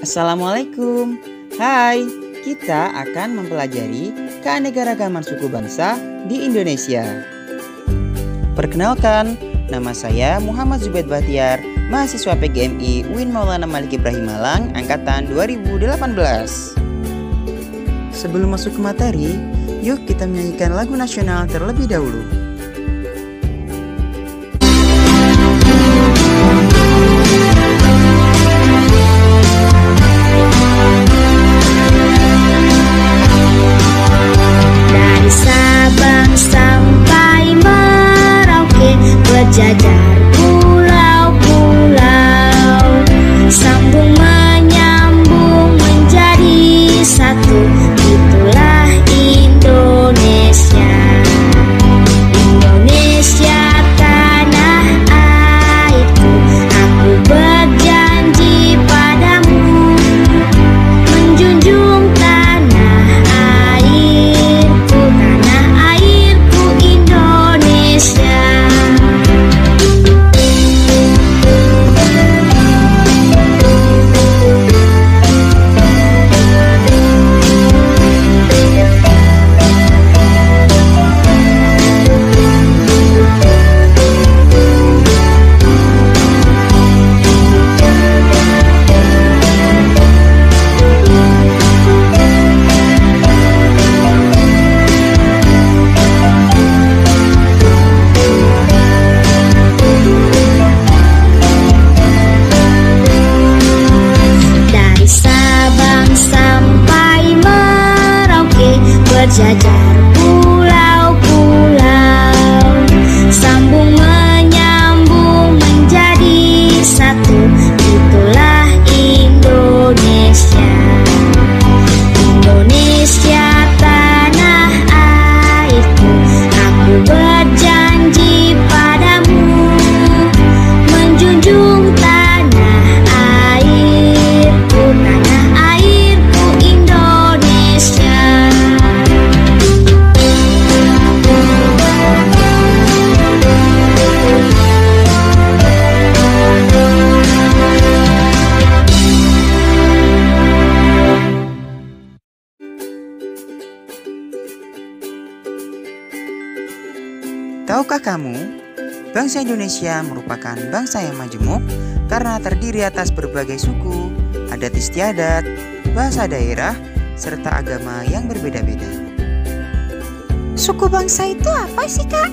Assalamualaikum. Hai, kita akan mempelajari keanekaragaman suku bangsa di Indonesia. Perkenalkan, nama saya Muhammad Zubaid Bahtiar, mahasiswa PGMI UIN Maulana Malik Ibrahim Malang, angkatan 2018. Sebelum masuk ke materi, yuk kita menyanyikan lagu nasional terlebih dahulu. Berjajar pulau-pulau, sambung menyambung menjadi satu, itulah Indonesia. Indonesia tanah airku, aku berjanji padamu, menjunjung tanah airku Indonesia. Berjajar pulau-pulau, sambung menyambung menjadi satu, itulah Indonesia. Indonesia tanah airku, aku berjanji padamu, menjunjung tanah airku Indonesia. Tahukah kamu, bangsa Indonesia merupakan bangsa yang majemuk karena terdiri atas berbagai suku, adat istiadat, bahasa daerah, serta agama yang berbeda-beda. Suku bangsa itu apa sih, Kak?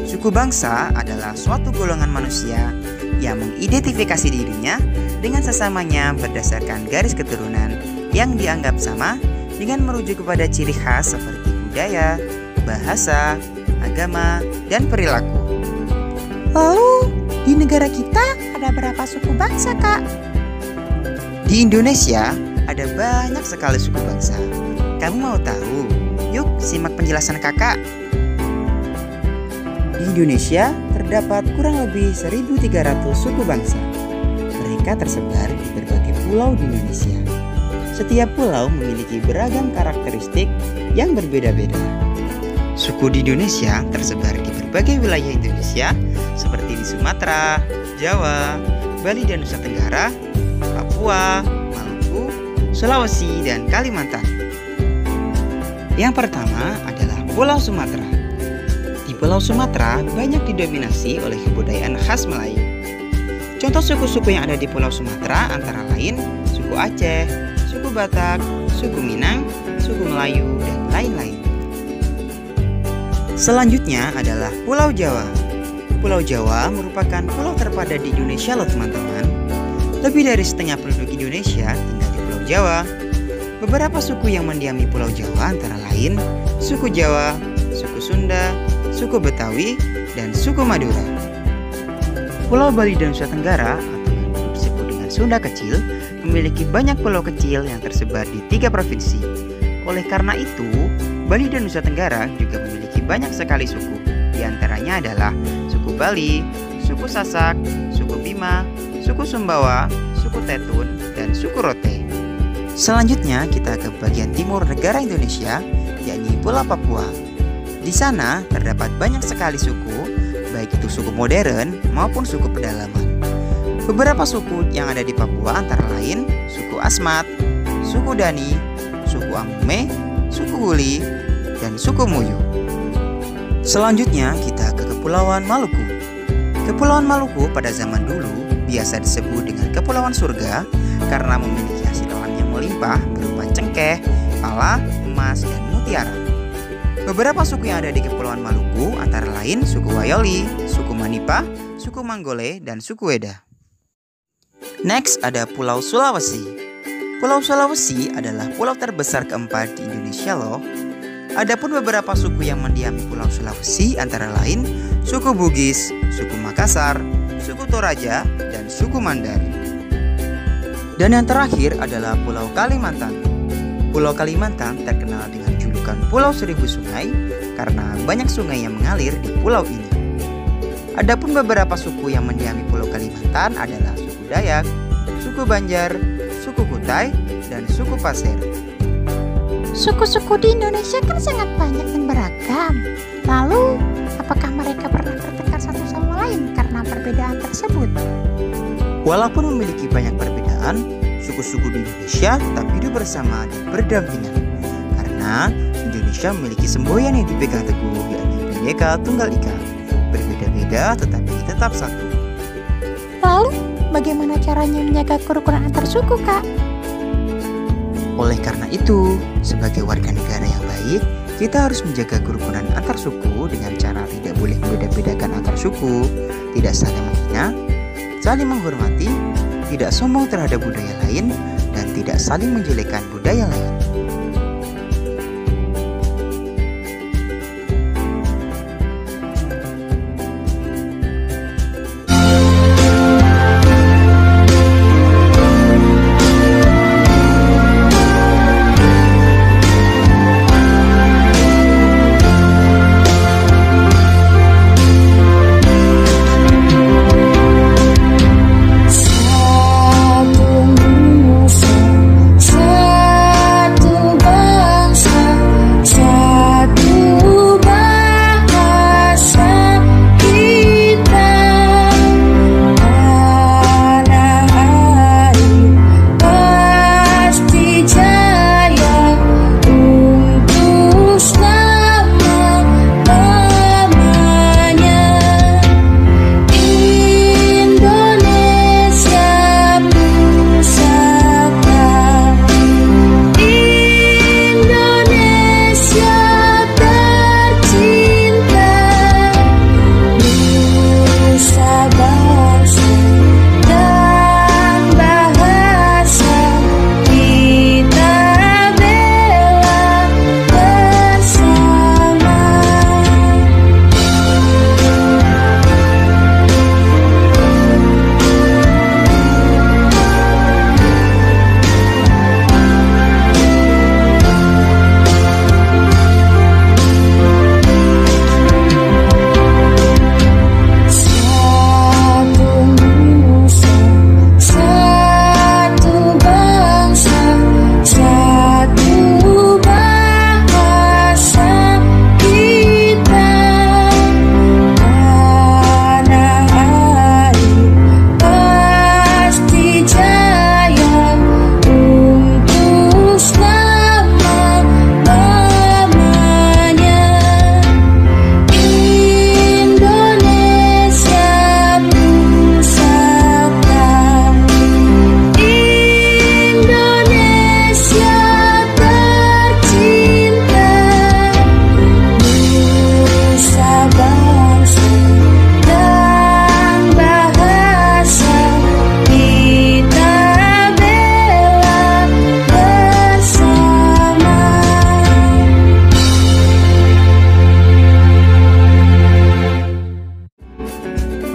Suku bangsa adalah suatu golongan manusia yang mengidentifikasi dirinya dengan sesamanya berdasarkan garis keturunan yang dianggap sama dengan merujuk kepada ciri khas seperti budaya, bahasa, agama, dan perilaku. Lalu, di negara kita ada berapa suku bangsa, Kak? Di Indonesia ada banyak sekali suku bangsa. Kamu mau tahu? Yuk simak penjelasan kakak. Di Indonesia terdapat kurang lebih 1.300 suku bangsa. Mereka tersebar di berbagai pulau di Indonesia. Setiap pulau memiliki beragam karakteristik yang berbeda-beda. Suku di Indonesia tersebar di berbagai wilayah Indonesia seperti di Sumatera, Jawa, Bali dan Nusa Tenggara, Papua, Maluku, Sulawesi, dan Kalimantan. Yang pertama adalah Pulau Sumatera. Di Pulau Sumatera banyak didominasi oleh kebudayaan khas Melayu. Contoh suku-suku yang ada di Pulau Sumatera antara lain suku Aceh, suku Batak, suku Minang, suku Melayu, dan lain-lain. Selanjutnya adalah Pulau Jawa. Pulau Jawa merupakan pulau terpadat di Indonesia loh teman-teman. Lebih dari setengah penduduk Indonesia tinggal di Pulau Jawa. Beberapa suku yang mendiami Pulau Jawa antara lain suku Jawa, suku Sunda, suku Betawi, dan suku Madura. Pulau Bali dan Nusa Tenggara atau yang disebut dengan Sunda Kecil memiliki banyak pulau kecil yang tersebar di 3 provinsi. Oleh karena itu, Bali dan Nusa Tenggara juga memiliki banyak sekali suku. Di antaranya adalah suku Bali, suku Sasak, suku Bima, suku Sumbawa, suku Tetun, dan suku Rote. Selanjutnya kita ke bagian timur negara Indonesia, yakni Pulau Papua. Di sana terdapat banyak sekali suku, baik itu suku modern maupun suku pedalaman. Beberapa suku yang ada di Papua antara lain suku Asmat, suku Dani, suku Amume, suku Huli, dan suku Muyu. Selanjutnya kita ke Kepulauan Maluku. Kepulauan Maluku pada zaman dulu biasa disebut dengan Kepulauan Surga karena memiliki hasil alam yang melimpah berupa cengkeh, pala, emas, dan mutiara. Beberapa suku yang ada di Kepulauan Maluku antara lain suku Wayoli, suku Manipa, suku Manggole, dan suku Weda. Next ada Pulau Sulawesi. Pulau Sulawesi adalah pulau terbesar keempat di Indonesia loh. Adapun beberapa suku yang mendiami Pulau Sulawesi antara lain suku Bugis, suku Makassar, suku Toraja, dan suku Mandar. Dan yang terakhir adalah Pulau Kalimantan. Pulau Kalimantan terkenal dengan julukan Pulau Seribu Sungai karena banyak sungai yang mengalir di pulau ini. Adapun beberapa suku yang mendiami Pulau Kalimantan adalah suku Dayak, suku Banjar, suku Kutai, dan suku Pasir. Suku-suku di Indonesia kan sangat banyak dan beragam. Lalu, apakah mereka pernah bertengkar satu sama lain karena perbedaan tersebut? Walaupun memiliki banyak perbedaan, suku-suku di Indonesia tetap hidup bersama dan berdampingan. Karena Indonesia memiliki semboyan yang dipegang teguh, yakni Bhinneka Tunggal Ika. Berbeda-beda tetapi tetap satu. Lalu, bagaimana caranya menjaga kerukunan antar suku, Kak? Oleh karena itu, sebagai warga negara yang baik, kita harus menjaga kerukunan antar suku dengan cara tidak boleh membeda-bedakan antar suku, tidak saling menghina, saling menghormati, tidak sombong terhadap budaya lain, dan tidak saling menjelekkan budaya lain.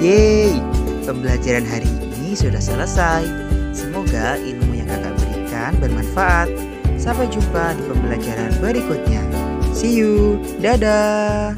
Yeay, pembelajaran hari ini sudah selesai. Semoga ilmu yang kakak berikan bermanfaat. Sampai jumpa di pembelajaran berikutnya. See you, dadah.